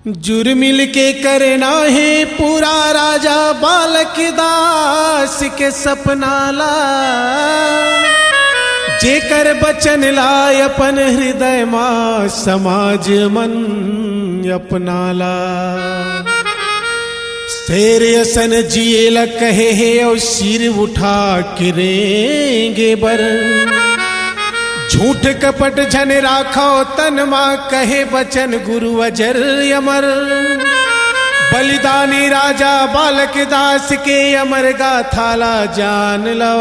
जुर मिल के करना है पूरा राजा बालक दास के सपना ला, जेकर बचन लाय अपन हृदय मां समाज मन अपना ला। शेर असन जिएला कहे है और सिर उठा के रेंगे बर, झूठ कपट झन राखो तन मां कहे बचन गुरु अजर अमर। बलिदानी राजा बालक दास के अमर गाथाला जान लो,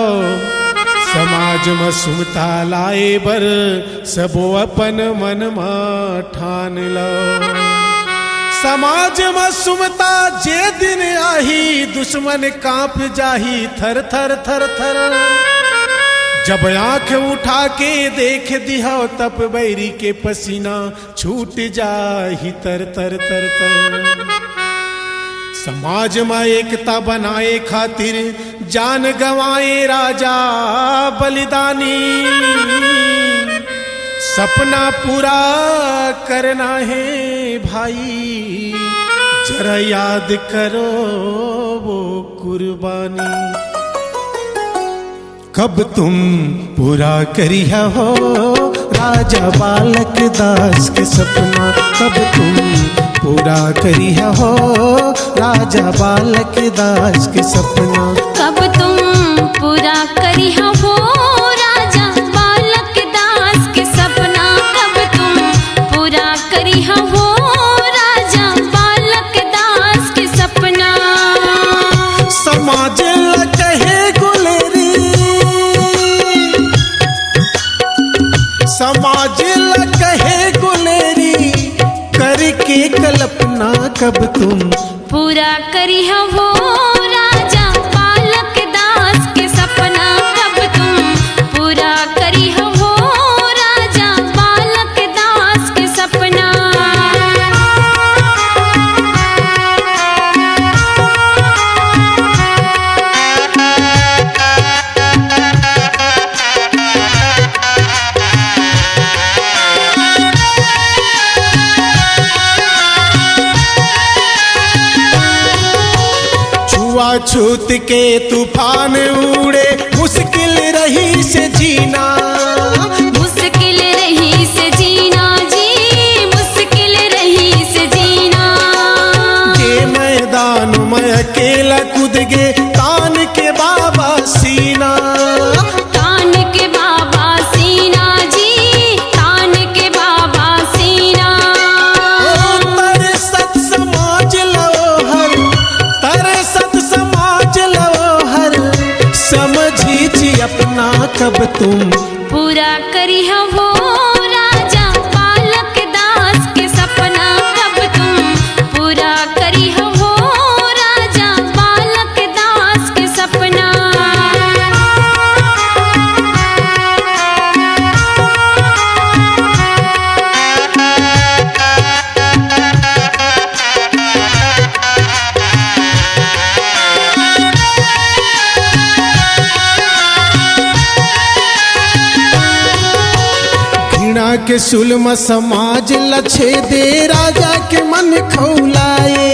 समाज में सुमता लाए बर सबो अपन मन मा ठान लो। समाज में सुमता जे दिन आही दुश्मन कांप जाही थर थर थर थर। जब आंख उठा के देख दिहाओ तब बैरी के पसीना छूट जाही तर तर तर तर। समाज में एकता बनाए खातिर जान गंवाए राजा बलिदानी, सपना पूरा करना है भाई जरा याद करो वो कुर्बानी। कब तुम पूरा करिया हो राजा बालक दास के सपना, कब तुम पूरा करिया हो राजा बालक दास के सपना। कब तुम पूरा करिया हो राजा बालक दास के सपना, कब तुम पूरा करिया हो राजा बालक दास के सपना। समाज कहे गुलेरी, समाज कहे गुलेरी करके कल्पना, कब तुम पूरा करिया हो राजा बालक दास के सपना, कब तुम पूरा करिया हो राजा बालक दास के सपना। छूत के तूफान उड़े मुश्किल रही से जीना, मुश्किल रही से जीना जी, मुश्किल रही से जीना। ये मैदान में अकेला कूद गए तान के बाबा सीना, तान के बाबा सीना जी, तान के बाबा सीना। तेरे सत समाज लोहर, तेरे सत समाज लोहर समझी जी अपना, कब तुम पूरा करिया हो राजा बालक दास के सपना, कब तुम पूरा करिया हो राजा बालक दास के सपना। घृणा के सुलम समाज लछे दे राजा के मन खौलाए,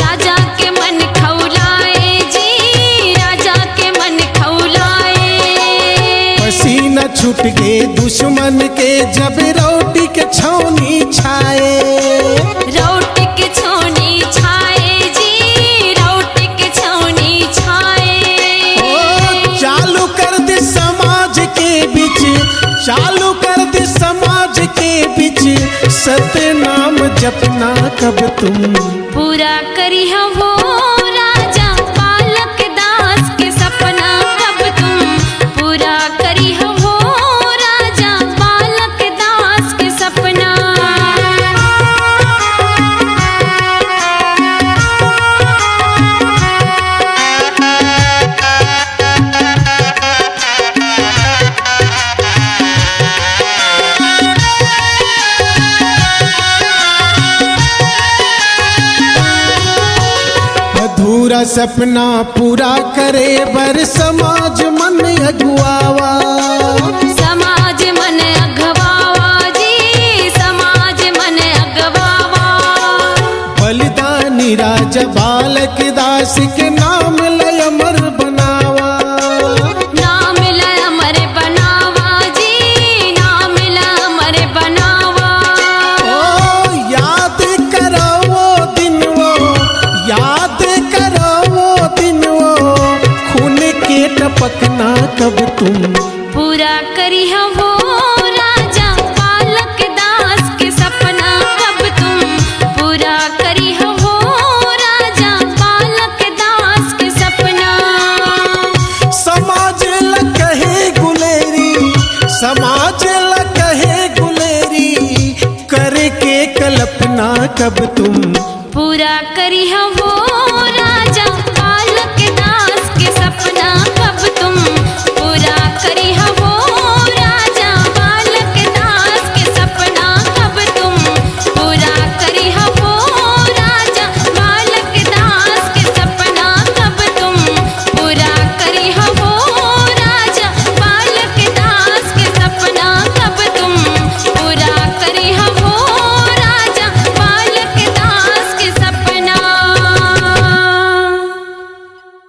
राजा के मन खौलाए जी, राजा के मन खौलाए। पसीना छूट गए दुश्मन के जब रोटी के छौनी छाए, रोटी के छौनी छाए जी, रोटी के छौनी छाए। ओ चालू कर दे समाज के बीच, चालू कर दे समाज के बीच सत्य नाम जपना, कब तुम पूरा करिया हो राजा बालक दास के सपना, कब तुम पूरा करिया हो राजा बालक दास के सपना। अधूरा सपना पूरा करे बर समाज मन अगुआवा, समाज मन अगवावा जी, समाज मन अगवावा। राजा बालक दास के नाम लय अमर बनावा। नाम लय अमर बनावा जी, नाम लय अमर बनावा। ओ याद करो वो दिन वो, याद करो वो दिन वो, खून के टपकना कब तुम पूरा करी हो राजा बालक दास के सपना, कब तुम पूरा करी हो राजा बालक दास के सपना। समाज ल कहे गुलेरी, समाज ल कहे गुलेरी, करके कल्पना कब तुम पूरा करी हो राजा